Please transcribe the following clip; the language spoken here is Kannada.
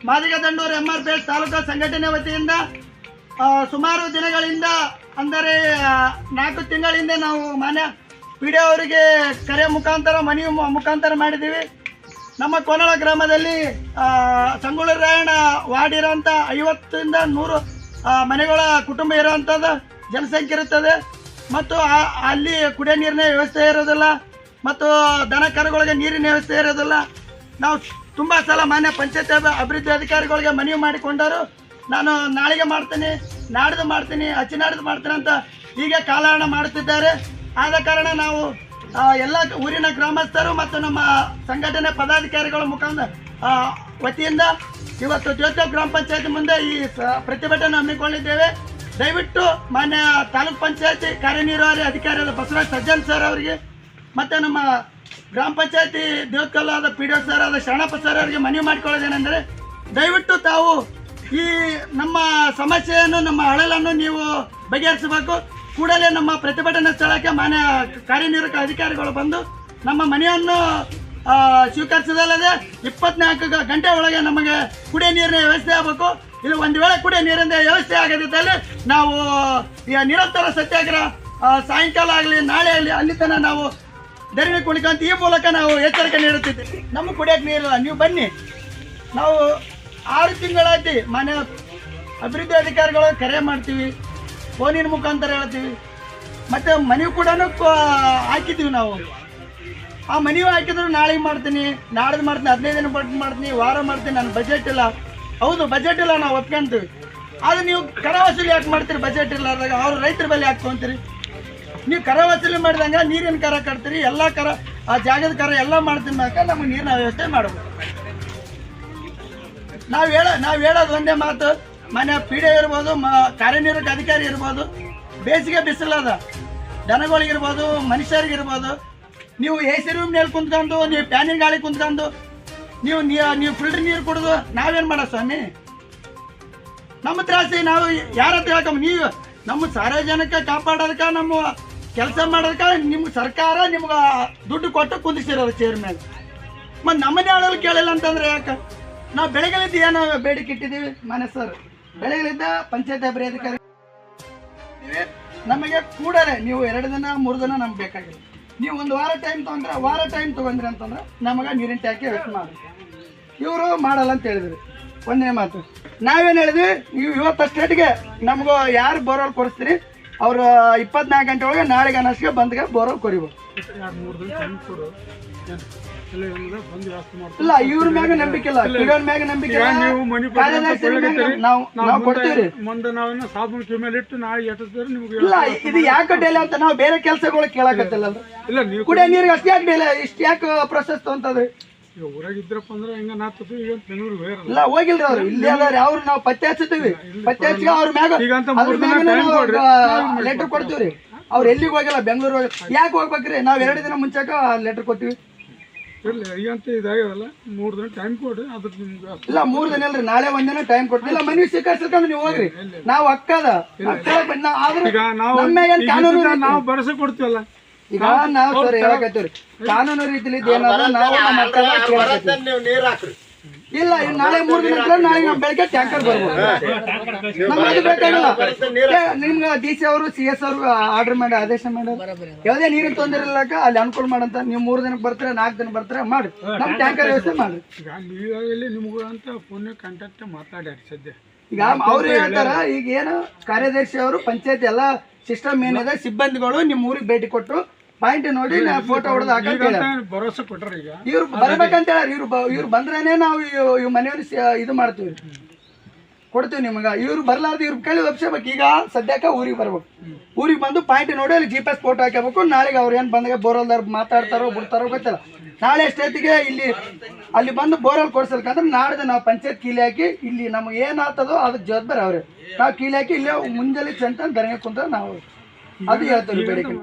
ಮಾದಿಗದಂಡೂರು MRPS ತಾಲೂಕು ಸಂಘಟನೆ ವತಿಯಿಂದ ಸುಮಾರು ದಿನಗಳಿಂದ ಅಂದರೆ 4 ತಿಂಗಳಿಂದ ನಾವು ಮಾನ್ಯ PDO ಅವರಿಗೆ ಕರೆ ಮುಖಾಂತರ ಮನವಿ ಮುಖಾಂತರ ಮಾಡಿದ್ದೀವಿ. ನಮ್ಮ ಕೋನಳ ಗ್ರಾಮದಲ್ಲಿ ಸಂಗೊಳ್ಳಿ ರಾಯಣ್ಣ ವಾರ್ಡ್ ಇರೋಂಥ 50ರಿಂದ 100 ಮನೆಗಳ ಕುಟುಂಬ ಇರೋವಂಥದ್ದು ಜನಸಂಖ್ಯೆ ಇರುತ್ತದೆ ಮತ್ತು ಅಲ್ಲಿ ಕುಡಿಯೋ ನೀರಿನ ವ್ಯವಸ್ಥೆ ಇರೋದಿಲ್ಲ ಮತ್ತು ದನ ಕರುಗಳಿಗೆ ನೀರಿನ ವ್ಯವಸ್ಥೆ ಇರೋದಿಲ್ಲ. ನಾವು ತುಂಬ ಸಲ ಮಾನ್ಯ ಪಂಚಾಯತ್ ಅಭಿವೃದ್ಧಿ ಅಧಿಕಾರಿಗಳಿಗೆ ಮನವಿ ಮಾಡಿಕೊಂಡರು. ನಾನು ನಾಳೆಗೆ ಮಾಡ್ತೀನಿ, ನಾಡ್ದು ಮಾಡ್ತೀನಿ, ನಾಡ್ದು ಮಾಡ್ತೀನಿ ಅಂತ ಹೀಗೆ ಕಾಲಹರಣ ಮಾಡುತ್ತಿದ್ದಾರೆ. ಆದ ಕಾರಣ ನಾವು ಎಲ್ಲ ಊರಿನ ಗ್ರಾಮಸ್ಥರು ಮತ್ತು ನಮ್ಮ ಸಂಘಟನೆ ಪದಾಧಿಕಾರಿಗಳ ಮುಖಾಂತರ ವತಿಯಿಂದ ಇವತ್ತು ಜ್ಯೋತಿ ಗ್ರಾಮ ಪಂಚಾಯತ್ ಮುಂದೆ ಈ ಪ್ರತಿಭಟನೆ ಹಮ್ಮಿಕೊಂಡಿದ್ದೇವೆ. ದಯವಿಟ್ಟು ಮಾನ್ಯ ತಾಲೂಕ್ ಪಂಚಾಯತಿ ಕಾರ್ಯನಿರ್ವಹಣೆ ಅಧಿಕಾರಿಯಾದ ಬಸವರಾಜ್ ಸಜ್ಜನ್ ಸರ್ ಅವರಿಗೆ ಮತ್ತು ನಮ್ಮ ಗ್ರಾಮ ಪಂಚಾಯತಿ ದೇವಕಲ್ಲಾದ PDO ಸರ್ ಆದ ಶರಣಪ್ಪ ಸರ್ ಅವರಿಗೆ ಮನವಿ ಮಾಡಿಕೊಳ್ಳೋದೇನೆಂದರೆ ದಯವಿಟ್ಟು ತಾವು ಈ ನಮ್ಮ ಸಮಸ್ಯೆಯನ್ನು ನಮ್ಮ ಅಳಲನ್ನು ನೀವು ಬಗೆಹರಿಸಬೇಕು. ಕೂಡಲೇ ನಮ್ಮ ಪ್ರತಿಭಟನಾ ಸ್ಥಳಕ್ಕೆ ಮಾನ್ಯ ಕಾರ್ಯನಿರ್ವಾಹಕ ಅಧಿಕಾರಿಗಳು ಬಂದು ನಮ್ಮ ಮನೆಯನ್ನು ಸ್ವೀಕರಿಸದಲ್ಲದೆ 24 ಗಂಟೆ ಒಳಗೆ ನಮಗೆ ಕುಡಿಯೋ ನೀರಿನ ವ್ಯವಸ್ಥೆ ಆಗಬೇಕು. ಇಲ್ಲಿ ಒಂದು ವೇಳೆ ಕುಡಿಯೋ ನೀರಿನ ವ್ಯವಸ್ಥೆ ಆಗದಿದ್ದಲ್ಲಿ ನಾವು ನಿರಂತರ ಸತ್ಯಾಗ್ರಹ ಸಾಯಂಕಾಲ ಆಗಲಿ ನಾಳೆ ಆಗಲಿ ಅಲ್ಲಿ ತನಕ ನಾವು ಧರಣಿ ಕುಣಿಕಂತ ಈ ಮೂಲಕ ನಾವು ಎಚ್ಚರಿಕೆ ನೀಡುತ್ತಿದ್ದೇವೆ. ನಮ್ಮ ಕುಡಿಯೋಕ್ಕೆ ನೀರಿಲ್ಲ, ನೀವು ಬನ್ನಿ. ನಾವು 6 ತಿಂಗಳಾಯ್ತು ಮಾನ್ಯ ಅಭಿವೃದ್ಧಿ ಅಧಿಕಾರಿಗಳು ಕರೆ ಮಾಡ್ತೀವಿ, ಫೋನಿನ ಮುಖಾಂತರ ಹೇಳ್ತೀವಿ, ಮತ್ತು ಮನವಿ ಕೂಡ ಹಾಕಿದ್ದೀವಿ. ನಾವು ಆ ಮನವಿ ಹಾಕಿದ್ರು ನಾಳೆಗೆ ಮಾಡ್ತೀನಿ, ನಾಡ್ದು ಮಾಡ್ತೀನಿ, 15 ದಿನ ಬಿಟ್ಟು ಮಾಡ್ತೀನಿ, ವಾರ ಮಾಡ್ತೀನಿ, ನನ್ನ ಬಜೆಟ್ ಇಲ್ಲ. ಹೌದು, ಬಜೆಟ್ ಇಲ್ಲ, ನಾವು ಒಪ್ಕೊಂತೀವಿ. ಆದರೆ ನೀವು ಕರ ವಸೂಲಿ ಯಾಕೆ ಮಾಡ್ತೀರಿ? ಬಜೆಟ್ ಇಲ್ಲಾರ್ದಾಗ ಅವ್ರು ರೈತರ ಬೆಲೆ ಯಾಕೆ ತೊಗೊಂತೀರಿ? ನೀವು ಕರ ವಸೂಲಿ ಮಾಡಿದಂಗೆ ನೀರಿನ ಕರ ಕಟ್ತೀರಿ, ಎಲ್ಲ ಕರ ಆ ಜಾಗದ ಕರ ಎಲ್ಲ ಮಾಡ್ತೀನಿ ಬೇಕಾ ನಮಗೆ ನೀರಿನ ವ್ಯವಸ್ಥೆ ಮಾಡಬೇಕು. ನಾವು ಹೇಳೋದು ಒಂದೇ ಮಾತು, ಮನೆ PDO ಇರ್ಬೋದು, ಕಾರ್ಯನಿರ್ವಾಹಕ ಅಧಿಕಾರಿ ಇರ್ಬೋದು, ಬೇಸಿಗೆ ಬಿಸಿಲದ ದನಗಳಿಗಿರ್ಬೋದು, ಮನುಷ್ಯರಿಗಿರ್ಬೋದು, ನೀವು AC ರೂಮ್ನಲ್ಲಿ ಕುಂತ್ಕೊಂಡು, ನೀವು ಫ್ಯಾನಿನ ಗಾಳಿ ಕುಂತ್ಕೊಂಡು ನೀವು ಫಿಲ್ಟರ್ ನೀರು ಕುಡಿದು ನಾವೇನು ಮಾಡೋ ಸ್ವಾಮಿ? ನಮ್ಮ ತ್ರಾಸಿ ನಾವು ಯಾರ ಹತ್ರ ಹೇಳ್ಕೊಂಬ? ನೀವು ನಮ್ಮ ಸಾರ್ವಜನಿಕ ಕಾಪಾಡೋದಕ್ಕೆ, ನಮ್ಮ ಕೆಲಸ ಮಾಡೋದಕ್ಕೆ ನಿಮ್ಗೆ ಸರ್ಕಾರ ನಿಮ್ಗೆ ದುಡ್ಡು ಕೊಟ್ಟು ಕುಂದಿಸಿರೋದು ಚೇರ್ ಮೇಲೆ. ಮತ್ತು ನಮ್ಮನ್ನೇ ಆಳಲು ಕೇಳಿಲ್ಲ ಅಂತಂದ್ರೆ ಯಾಕೆ? ನಾವು ಬೆಳಗ್ಗೆಲಿದ್ದು ಏನೋ ಬೇಡಿಕೆ ಇಟ್ಟಿದ್ದೀವಿ ಮಾನ್ಯ ಸರ್. ಬೆಳಗ್ಗೆಲಿದ್ದ ಪಂಚಾಯತ್ ಅಭಿವೃದ್ಧಿ ಅಧಿಕಾರಿ ನಮಗೆ ಕೂಡಲೇ ನೀವು 2 ದಿನ 3 ದಿನ ನಮ್ಗೆ ಬೇಕಾಗಿಲ್ಲ. ನೀವು ಒಂದು ವಾರ ಟೈಮ್ ತೊಗೊಂಡ್ರಿ ಅಂತಂದ್ರೆ ನಮಗೆ ನೀರಿನ ಟ್ಯಾಂಕಿ ವ್ಯವಸ್ಥೆ ಮಾಡಿ. ಇವರು ಮಾಡಲ್ಲ ಅಂತ ಹೇಳಿದ್ರು. ಒಂದೇ ಮಾತು ನಾವೇನು ಹೇಳಿದ್ವಿ, ನೀವು ಇವತ್ತು ಸ್ಟೇಟ್ಗೆ ನಮಗೂ ಯಾರು ಬೋರ್ವೆಲ್ ಕೊಡಿಸ್ತೀರಿ ಅವರು 24 ಗಂಟೆ ಒಳಗೆ ನಾಳೆಗೆ ಅನ್ನೋಷ್ಟಿಗೆ ಬಂದ್ಗೆ ಬೋರ್ವೆಲ್ ಕೊರಿಬೋದು. ಇಲ್ಲ, ಇವ್ರ ಮ್ಯಾಗ ನಂಬಿಕೆ ಇಲ್ಲ, PDO ಮ್ಯಾಗ ನಂಬಿಕೆ ಇಲ್ಲ. ನಾವು ಕೊಡ್ತೀವಿ. ಇಲ್ಲ, ಇದು ಯಾಕೆ ಡೆಲೆ ಅಂತ ನಾವು ಬೇರೆ ಕೆಲಸಗಳು ಕೇಳಕತ್ತಿಲ್ಲ. ಕುಡಿಯೋ ನೀರಿಗೆ ಅಷ್ಟು ಯಾಕೆ ಡೆಲೆ, ಇಷ್ಟು ಯಾಕೆ ಪ್ರೊಸೆಸ್ ತೊಗೊಂತದ್ರಿ? ಇಲ್ಲ, ಹೋಗಿಲ್ರಿ ಅವ್ರು, ಇಲ್ಲೇ ಅದಾರ. ಅವ್ರು ನಾವು ಪತ್ತೆ ಹಚ್ತೀವಿ, ಪತ್ತೆ ಹಚ್ಚಿ ಅವ್ರ ಮ್ಯಾಗ ಲೆಟರ್ ಕೊಡ್ತೀವ್ರಿ. ಅವ್ರು ಎಲ್ಲಿಗೆ ಹೋಗಿಲ್ಲ, ಬೆಂಗಳೂರು ಹೋಗಿ. ಯಾಕೆ ಹೋಗ್ಬೇಕ್ರಿ? ನಾವು 2 ದಿನ ಮುಂಚೆಕ ಲೆಟರ್ ಕೊಟ್ಟಿವಿ. ಇಲ್ಲ, 3 ದಿನ ಇಲ್ರಿ, ನಾಳೆ 1 ದಿನ ಟೈಮ್ ಕೊಟ್ಟಿಲ್ಲ. ಮನವಿ ಸ್ವೀಕರಿಸ್ಬೇಕಂದ್ರೆ ನೀವು ಹೋಗ್ರಿ, ನಾವು ಅಕ್ಕದ ನಾವು ಭರವಸೆ ಕೊಡ್ತೀವಲ್ಲ. ಈಗ ನಾವು ಸರ್ ಹೇಳಕತ್ತೀವ್ರಿ, ಕಾನೂನು ರೀತಿಲಿ ಏನಾದ್ರು ನಾವು ಇಲ್ಲ, ನಾಳೆ 3 ದಿನ ನಾಳೆ ನಮ್ಮ ಬೆಳಗ್ಗೆ ಟ್ಯಾಂಕರ್ ಬರ್ಬೋದು. ನಮ್ಗೆ ಬೇಕಾಗಿಲ್ಲ. ನಿಮ್ಗೆ DC ಅವರು CS ಅವರು ಆರ್ಡರ್ ಮಾಡಿ ಆದೇಶ ಮಾಡಿ ಯಾವುದೇ ನೀರಿನ ತೊಂದರೆ ಇಲ್ಲಕ ಅಲ್ಲಿ ಅನುಕೂಲ ಮಾಡಂತ. ನೀವು 3 ದಿನಕ್ಕೆ ಬರ್ತಾರೆ, 4 ದಿನ ಬರ್ತಾರೆ, ಮಾಡಿ ನಮ್ಮ ಟ್ಯಾಂಕರ್ ವ್ಯವಸ್ಥೆ ಮಾಡಿ. ನಿಮ್ಗೂ ಅಂತ ಫೋನ್ ಕಾಂಟ್ಯಾಕ್ಟ್ ಮಾತಾಡ್ಯಾರ ಸದ್ಯ. ಈಗ ಅವ್ರು ಹೇಳ್ತಾರ, ಈಗ ಏನು ಕಾರ್ಯದರ್ಶಿ ಅವರು ಪಂಚಾಯತ್ ಎಲ್ಲ ಸಿಸ್ಟಮ್ ಏನಿದೆ ಸಿಬ್ಬಂದಿಗಳು ನಿಮ್ಮ ಊರಿಗೆ ಭೇಟಿ ಕೊಟ್ಟು ಪಾಯಿಂಟ್ ನೋಡಿ ಫೋಟೋ ಹೊಡೆದು ಭರವಸೆ ಕೊಟ್ಟಾರ. ಈಗ ಇವ್ರು ಬರ್ಬೇಕಂತ ಹೇಳಿ ಇವ್ರು ಬಂದ್ರೇನೆ ನಾವು ಇವ್ ಮನೆಯಲ್ಲಿ ಇದು ಮಾಡ್ತೀವಿ, ಕೊಡ್ತೀವಿ ನಿಮಗೆ. ಇವ್ರು ಬರ್ಲಾರ್ದು ಇವ್ರ ಕೈಲಿ ಒಪ್ಸಬೇಕು. ಈಗ ಸದ್ಯಕ್ಕೆ ಊರಿಗೆ ಬರ್ಬೇಕು, ಊರಿಗೆ ಬಂದು ಪಾಯಿಂಟ್ ನೋಡಿ ಅಲ್ಲಿ GPS ಫೋಟೋ ಹಾಕಬೇಕು. ನಾಳೆಗೆ ಅವ್ರು ಏನು ಬಂದಾಗ ಬೋರ್ವೆಲ್ದಾರ ಮಾತಾಡ್ತಾರೋ ಬಿಡ್ತಾರೋ ಗೊತ್ತಿಲ್ಲ. ನಾಳೆ ಎಷ್ಟೊತ್ತಿಗೆ ಅಲ್ಲಿ ಬಂದು ಬೋರ್ವೆಲ್ ಕೊಡ್ಸಲ್ಕಂದ್ರೆ ನಾಡ್ದು ನಾವು ಪಂಚಾಯತ್ ಕೀಲಿ ಹಾಕಿ ಇಲ್ಲಿ ನಮಗೆ ಏನಾಗ್ತದೋ ಅದಕ್ಕೆ ಜವಾಬ್ದಾರಿ ಅವ್ರೆ. ನಾವು ಕೀಲಿ ಹಾಕಿ ಇಲ್ಲೇ ಮುಂಜಾನೆ ಚಂತ ಧರಣಿ ಕುಂತ ನಾವು ಅದು ಹೇಳ್ತೀವಿ ಬೇಡಿಕೆ.